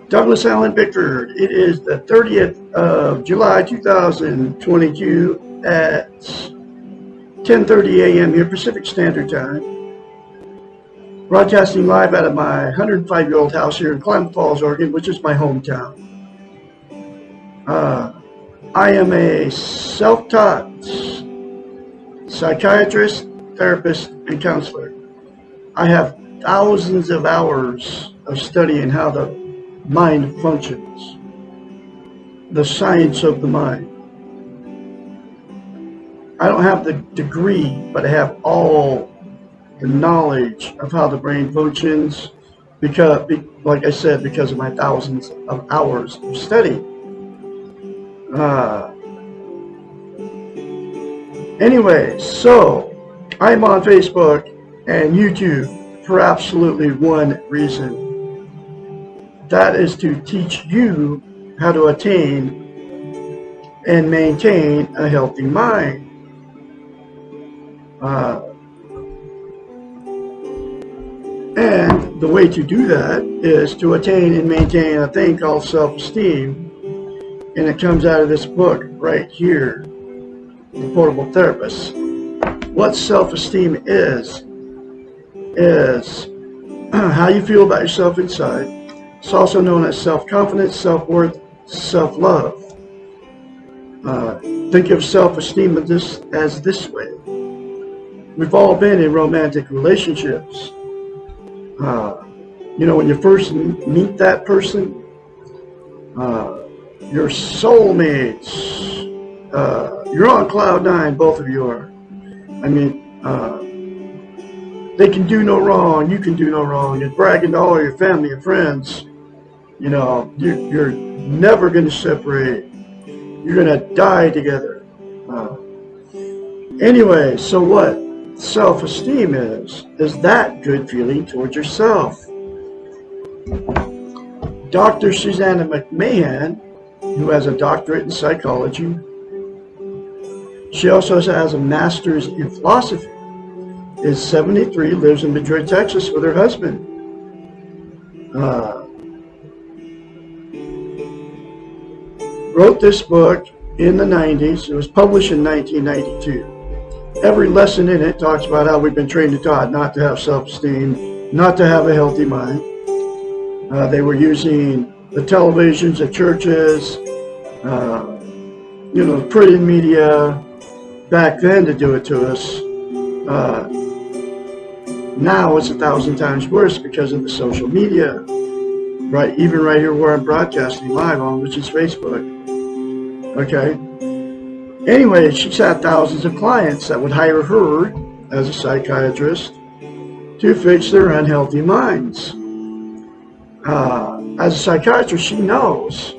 Douglas Allen Bickford. It is the 30th of July 2022 at 10:30 a.m. here Pacific Standard Time. Broadcasting live out of my 105-year-old house here in Klamath Falls, Oregon, which is my hometown. I am a self-taught psychiatrist, therapist, and counselor. I have thousands of hours of studying how the mind functions, the science of the mind. I don't have the degree, but I have all the knowledge of how the brain functions because, like I said, because of my thousands of hours of study. Anyway, so I'm on Facebook and YouTube for absolutely one reason. That is to teach you how to attain and maintain a healthy mind. And the way to do that is to attain and maintain a thing called self-esteem. And it comes out of this book right here, The Portable Therapist. What self-esteem is how you feel about yourself inside. It's also known as self-confidence, self-worth, self-love. Think of self-esteem as this way. We've all been in romantic relationships. When you first meet that person, your soulmates, you're on cloud nine, both of you are. They can do no wrong, you can do no wrong. You're bragging to all your family and friends. You're never going to separate. You're going to die together. Anyway, so what self-esteem is that good feeling towards yourself. Dr. Susanna McMahon, who has a doctorate in psychology, she also has a master's in philosophy, is 73, lives in Madrid, Texas with her husband. Wrote this book in the 90s. It was published in 1992. Every lesson in it talks about how we've been trained and taught not to have self-esteem, not to have a healthy mind. They were using the televisions at churches, print media back then to do it to us. Now it's 1,000 times worse because of the social media. Right, even right here where I'm broadcasting live on, which is Facebook. Okay. Anyway, she's had thousands of clients that would hire her as a psychiatrist to fix their unhealthy minds. As a psychiatrist, she knows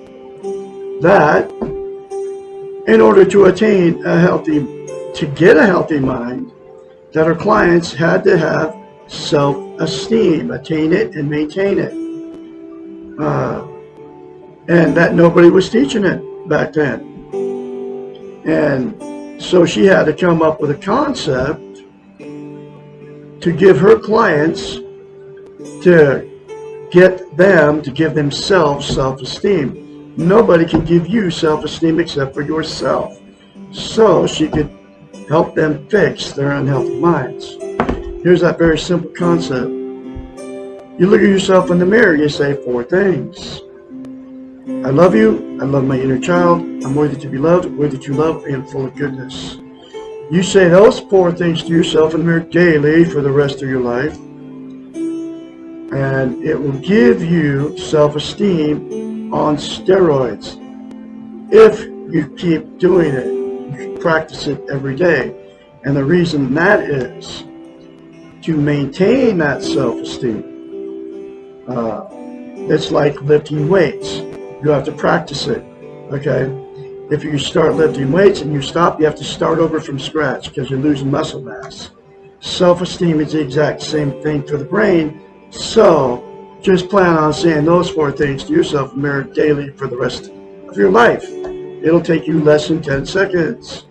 that in order to get a healthy mind, that her clients had to have self-esteem, attain it and maintain it. And that nobody was teaching it back then. And so she had to come up with a concept to give her clients to get them to give themselves self-esteem. Nobody can give you self-esteem except for yourself. So she could help them fix their unhealthy minds. Here's that very simple concept. You look at yourself in the mirror, you say 4 things. I love you, I love my inner child, I'm worthy to be loved, worthy to love, I am full of goodness. You say those 4 things to yourself in the mirror daily for the rest of your life, and it will give you self-esteem on steroids. If you keep doing it, you practice it every day. And the reason that is to maintain that self-esteem. It's like lifting weights. You have to practice it, okay? If you start lifting weights and you stop, you have to start over from scratch because you're losing muscle mass. Self-esteem is the exact same thing for the brain. So just plan on saying those 4 things to yourself in the mirror daily for the rest of your life. It'll take you less than 10 seconds.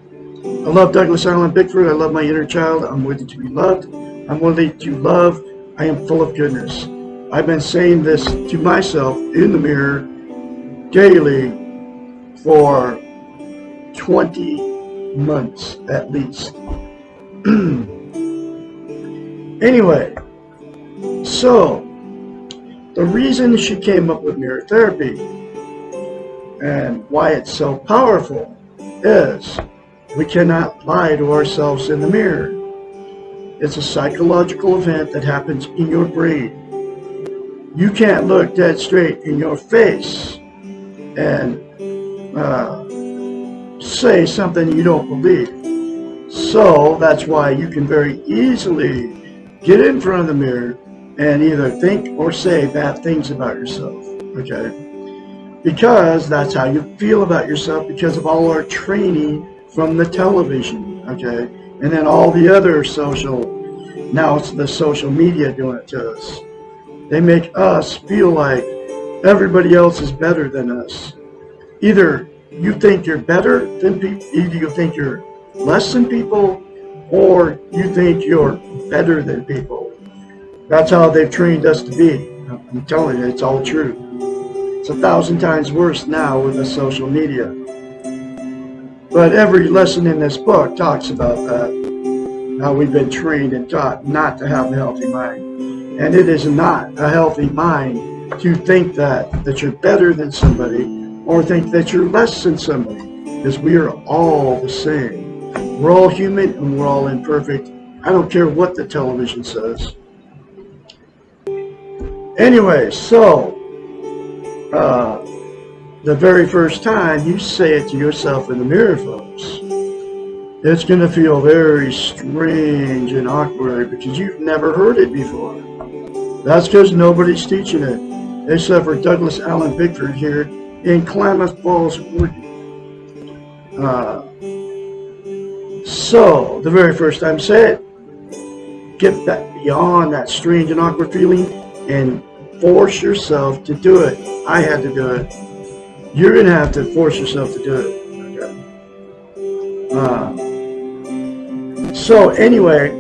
I love Douglas Allen Bickford. I love my inner child. I'm worthy to be loved. I'm worthy to love. I am full of goodness. I've been saying this to myself in the mirror daily for 20 months at least. Anyway, so the reason she came up with mirror therapy and why it's so powerful is we cannot lie to ourselves in the mirror. It's a psychological event that happens in your brain. You can't look dead straight in your face and say something you don't believe. So that's why you can very easily get in front of the mirror and either think or say bad things about yourself, okay? Because that's how you feel about yourself because of all our training from the television, okay? And then all the other now it's the social media doing it to us. They make us feel like everybody else is better than us. Either you think you're better than people, either you think you're less than people, or you think you're better than people. That's how they've trained us to be. I'm telling you, it's all true. It's 1,000 times worse now with the social media. But every lesson in this book talks about that, how we've been trained and taught not to have a healthy mind. And it is not a healthy mind to think that you're better than somebody or think that you're less than somebody, because we are all the same. We're all human and we're all imperfect. I don't care what the television says. Anyway, so the very first time you say it to yourself in the mirror, folks, it's going to feel very strange and awkward because you've never heard it before. That's because nobody's teaching it, except for Douglas Allen Bickford here in Klamath Falls, Oregon. So, the very first time, say it. Get that beyond that strange and awkward feeling and force yourself to do it. I had to do it. You're going to have to force yourself to do it. Okay? So anyway,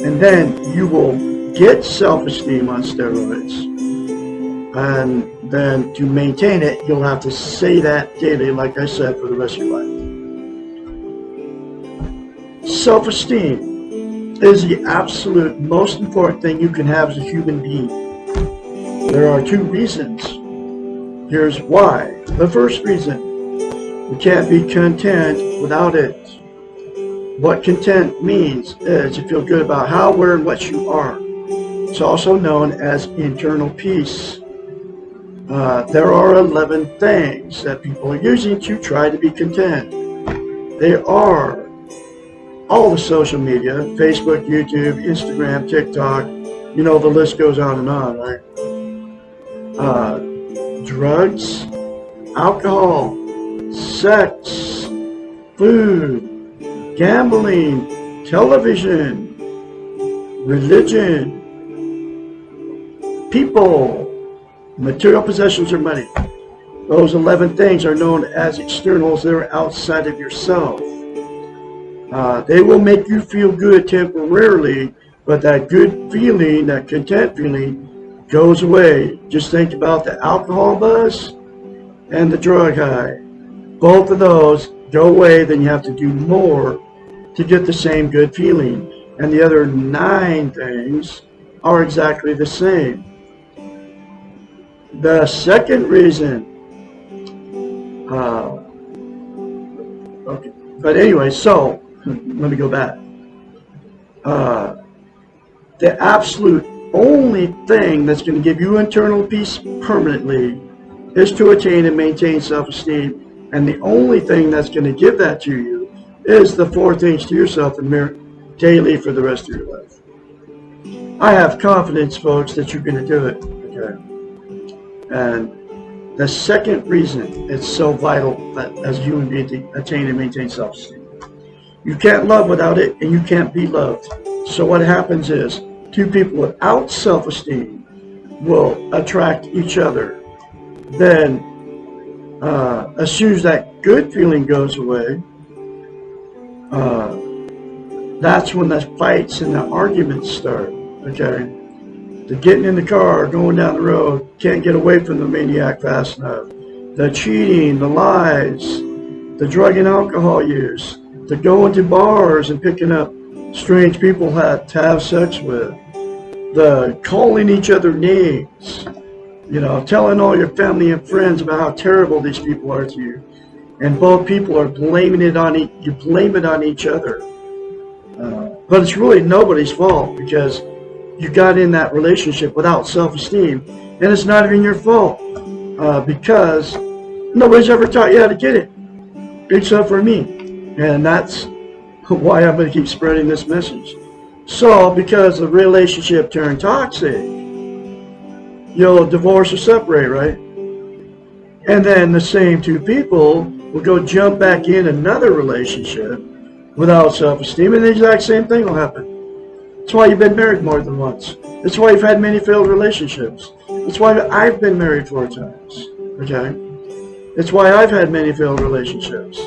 and then you will get self-esteem on steroids. And then to maintain it, you'll have to say that daily, like I said, for the rest of your life. Self-esteem is the absolute most important thing you can have as a human being. There are two reasons. Here's why. The first reason, we can't be content without it. What content means is you feel good about how, where, and what you are. It's also known as internal peace. There are 11 things that people are using to try to be content. They are all the social media, Facebook, YouTube, Instagram, TikTok, you know, the list goes on and on, right? Drugs, alcohol, sex, food, gambling, television, religion, people, material possessions, or money. Those 11 things are known as externals. They're outside of yourself. They will make you feel good temporarily, but that good feeling, that content feeling, goes away. Just think about the alcohol buzz and the drug high. Both of those go away, then you have to do more to get the same good feeling. And the other 9 things are exactly the same. The second reason, okay, but anyway, so let me go back. The absolute only thing that's going to give you internal peace permanently is to attain and maintain self-esteem. And the only thing that's going to give that to you is the 4 things to yourself in the mirror daily for the rest of your life. I have confidence, folks, that you're going to do it. Okay? And the second reason it's so vital that as a human being to attain and maintain self-esteem. You can't love without it, and you can't be loved. So what happens is, 2 people without self-esteem will attract each other. Then, as soon as that good feeling goes away, that's when the fights and the arguments start. Okay, the getting in the car, going down the road, can't get away from the maniac fast enough, the cheating, the lies, the drug and alcohol use, the going to bars and picking up strange people to have sex with, the calling each other names, telling all your family and friends about how terrible these people are to you, and both people are blaming it on you blame it on each other, but it's really nobody's fault because you got in that relationship without self-esteem, and it's not even your fault because nobody's ever taught you how to get it except for me, and that's why I'm going to keep spreading this message. So because the relationship turned toxic, you'll divorce or separate, right? And then the same two people will go jump back in another relationship without self-esteem, and the exact same thing will happen. That's why you've been married more than once. That's why you've had many failed relationships. That's why I've been married 4 times, okay? That's why I've had many failed relationships.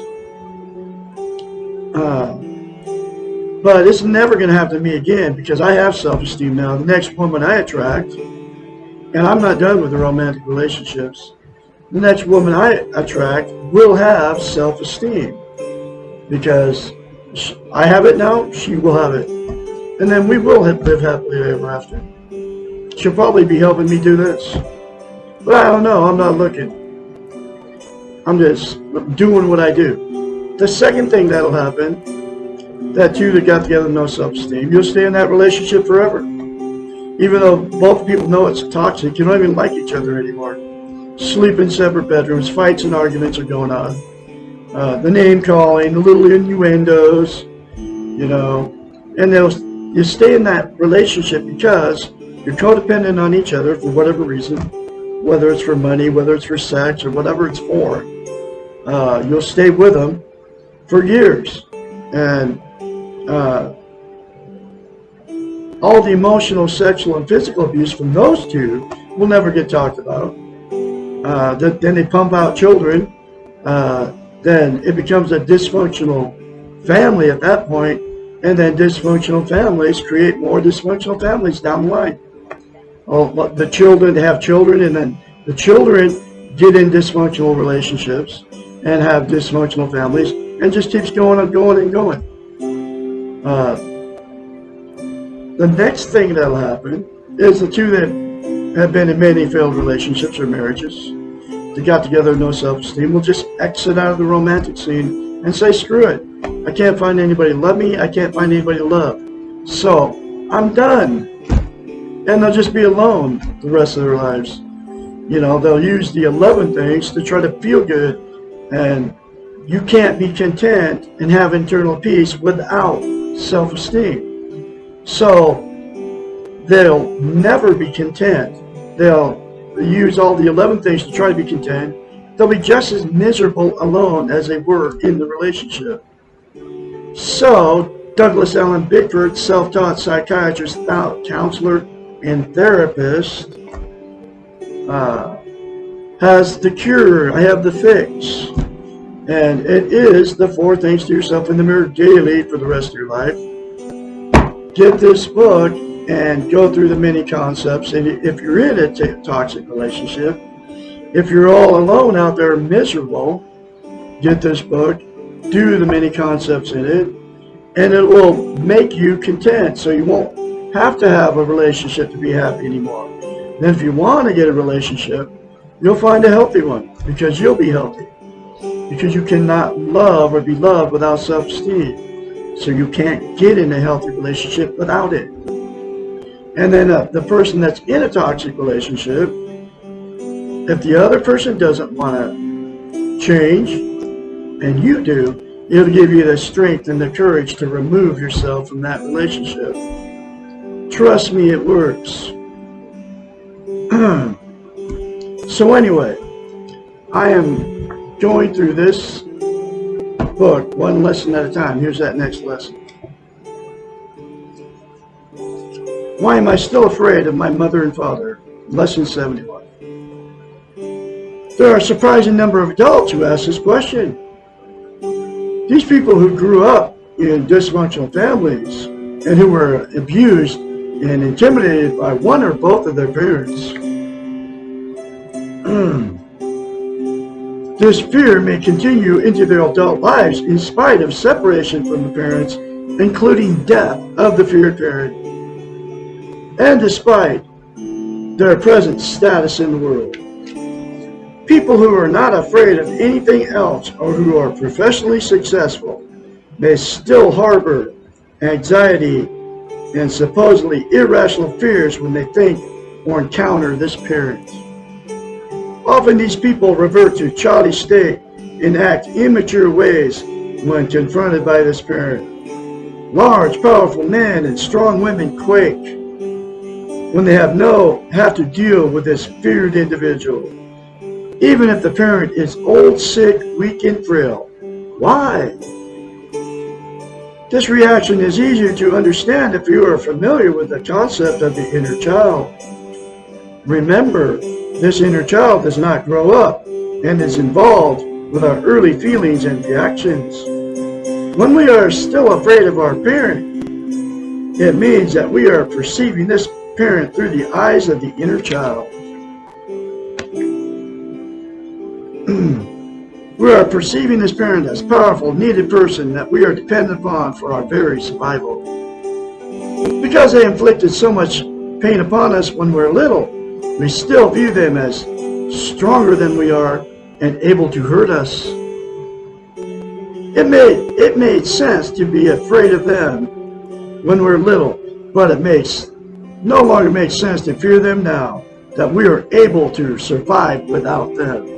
But it's never going to happen to me again because I have self-esteem now. The next woman I attract, and I'm not done with the romantic relationships, the next woman I attract will have self-esteem because I have it now, she will have it. And then we will live happily ever after. She'll probably be helping me do this. But I don't know, I'm not looking. I'm just doing what I do. The second thing that'll happen, that two that got together with no self-esteem, you'll stay in that relationship forever. Even though both people know it's toxic, you don't even like each other anymore. Sleep in separate bedrooms, fights and arguments are going on. The name calling, the little innuendos, and you stay in that relationship because you're codependent on each other for whatever reason, whether it's for money, whether it's for sex, or whatever it's for. You'll stay with them for years. And all the emotional, sexual, and physical abuse from those two will never get talked about. Then they pump out children. Then it becomes a dysfunctional family at that point, and then dysfunctional families create more dysfunctional families down the line. The children, they have children, and then the children get in dysfunctional relationships and have dysfunctional families, and just keeps going and going and going. The next thing that'll happen is the two that have been in many failed relationships or marriages, they got together with no self-esteem, will just exit out of the romantic scene and say, screw it. I can't find anybody to love me. I can't find anybody to love. So I'm done. And they'll just be alone the rest of their lives. They'll use the 11 things to try to feel good. And you can't be content and have internal peace without self-esteem. So they'll never be content. They'll use all the 11 things to try to be content. They'll be just as miserable alone as they were in the relationship. So Douglas Allen Bickford, self-taught psychiatrist, counselor, and therapist, has the cure. I have the fix. And it is the 4 things to yourself in the mirror daily for the rest of your life. Get this book and go through the many concepts. And if you're in a toxic relationship, if you're all alone out there miserable, get this book, do the many concepts in it, and it will make you content. So you won't have to have a relationship to be happy anymore. Then if you want to get a relationship, you'll find a healthy one because you'll be healthy. Because you cannot love or be loved without self-esteem. So you can't get in a healthy relationship without it. And then the person that's in a toxic relationship, if the other person doesn't want to change, and you do, it'll give you the strength and the courage to remove yourself from that relationship. Trust me, it works. So anyway, I am going through this book one lesson at a time. Here's that next lesson. Why am I still afraid of my mother and father? Lesson 71. There are a surprising number of adults who ask this question. These people who grew up in dysfunctional families and who were abused and intimidated by one or both of their parents. This fear may continue into their adult lives in spite of separation from the parents, including death of the feared parent, and despite their present status in the world. People who are not afraid of anything else or who are professionally successful may still harbor anxiety and supposedly irrational fears when they think or encounter this parent. Often these people revert to childish state and act immature ways when confronted by this parent. Large, powerful men and strong women quake when they have to deal with this feared individual, even if the parent is old, sick, weak, and frail. Why? This reaction is easier to understand if you are familiar with the concept of the inner child. Remember, this inner child does not grow up and is involved with our early feelings and reactions. When we are still afraid of our parent, it means that we are perceiving this parent through the eyes of the inner child. We are perceiving this parent as a powerful, needed person that we are dependent upon for our very survival. Because they inflicted so much pain upon us when we were little, we still view them as stronger than we are and able to hurt us. It made sense to be afraid of them when we're little, but it no longer makes sense to fear them now that we are able to survive without them.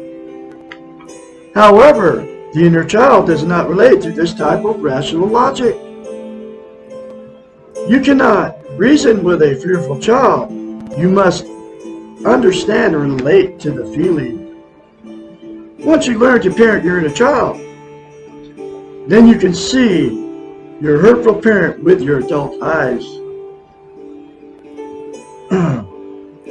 However, the inner child does not relate to this type of rational logic. You cannot reason with a fearful child. You must understand and relate to the feeling. Once you learn to parent your inner child, then you can see your hurtful parent with your adult eyes.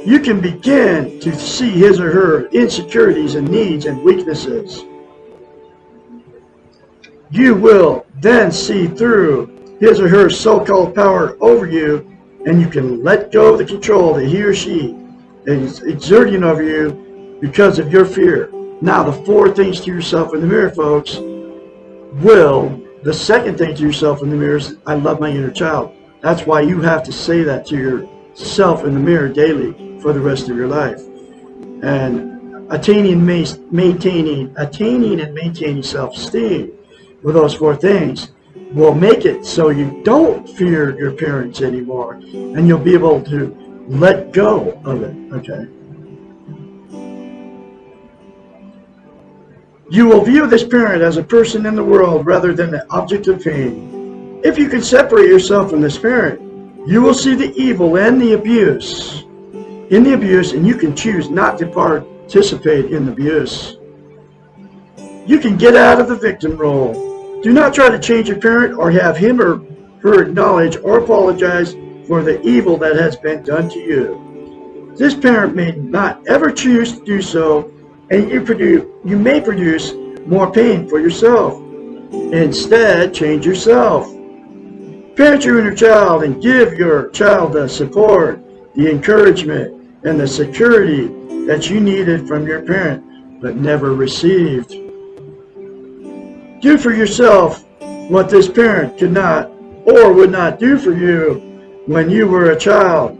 You can begin to see his or her insecurities and needs and weaknesses. You will then see through his or her so-called power over you, and you can let go of the control that he or she is exerting over you because of your fear. Now, the four things to yourself in the mirror, folks, the second thing to yourself in the mirror is, I love my inner child. That's why you have to say that to yourself in the mirror daily for the rest of your life. And attaining and maintaining self-esteem with those four things will make it so you don't fear your parents anymore, and you'll be able to let go of it, okay? You will view this parent as a person in the world rather than an object of pain. If you can separate yourself from this parent, you will see the evil and the abuse and you can choose not to participate in the abuse. You can get out of the victim role. Do not try to change your parent or have him or her acknowledge or apologize for the evil that has been done to you. This parent may not ever choose to do so, and you may produce more pain for yourself. Instead, change yourself. Parent your inner child and give your child the support, the encouragement, and the security that you needed from your parent but never received. Do for yourself what this parent could not or would not do for you when you were a child.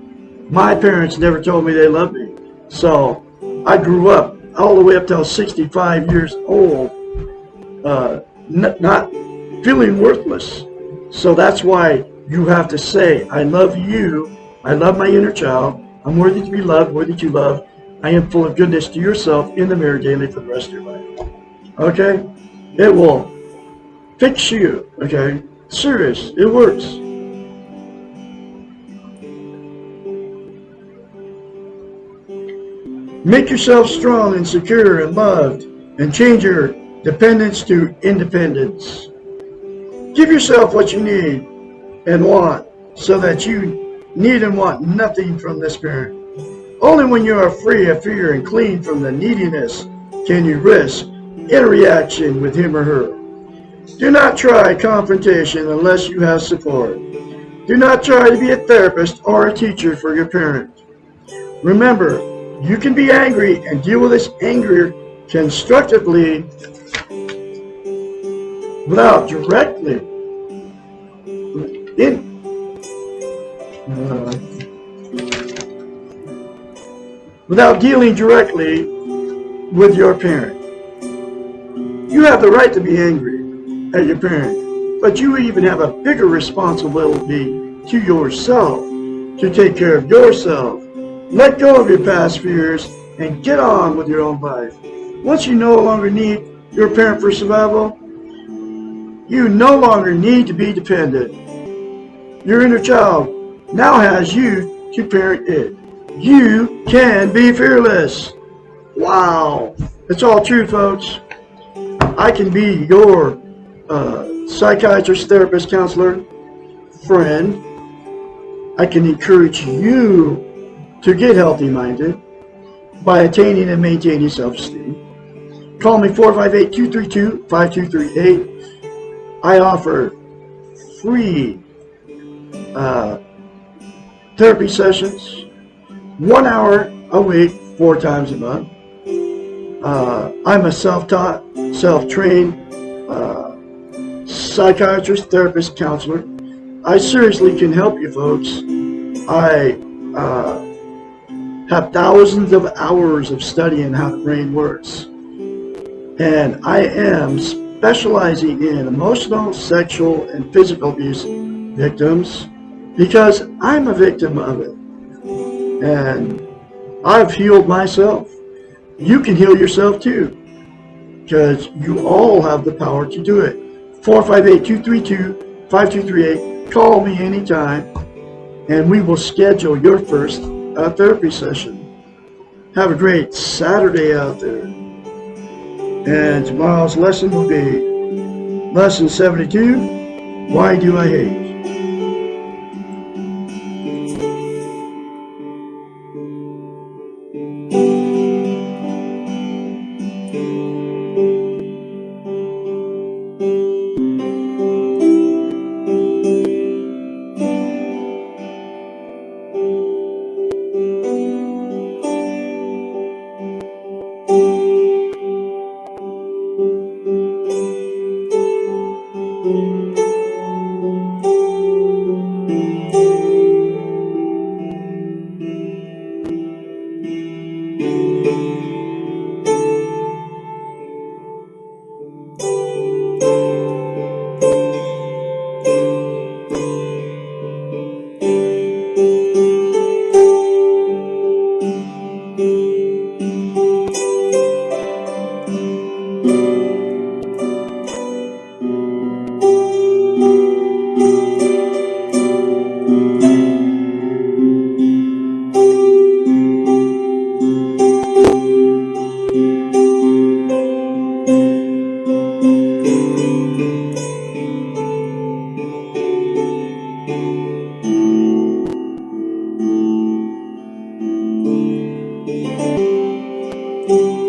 My parents never told me they loved me, so I grew up all the way up till 65 years old, not feeling worthless. So that's why you have to say, I love you, I love my inner child, I'm worthy to be loved, worthy to love, I am full of goodness to yourself in the mirror daily for the rest of your life. Okay? It will fix you, okay? Serious, it works. Make yourself strong and secure and loved, and change your dependence to independence. Give yourself what you need and want, so that you need and want nothing from this parent. Only when you are free of fear and clean from the neediness can you risk interaction with him or her. Do not try confrontation unless you have support. Do not try to be a therapist or a teacher for your parent. Remember, you can be angry and deal with this anger constructively without directly without dealing directly with your parent. You have the right to be angry at your parent, but you even have a bigger responsibility to yourself to take care of yourself. Let go of your past fears and get on with your own life. Once you no longer need your parent for survival, you no longer need to be dependent. Your inner child now has you to parent it. You can be fearless. Wow. It's all true, folks. I can be your psychiatrist, therapist, counselor, friend. I can encourage you to get healthy-minded by attaining and maintaining self-esteem. Call me 458-232-5238. I offer free therapy sessions, 1 hour a week, 4 times a month. I'm a self-taught, self-trained psychiatrist, therapist, counselor. I seriously can help you, folks. I have thousands of hours of studying how the brain works. And I am specializing in emotional, sexual, and physical abuse victims because I'm a victim of it. And I've healed myself. You can heal yourself too, because you all have the power to do it. 458-232-5238. Call me anytime, and we will schedule your first therapy session. Have a great Saturday out there. And tomorrow's lesson will be lesson 72, Why Do I Hate? Thank you.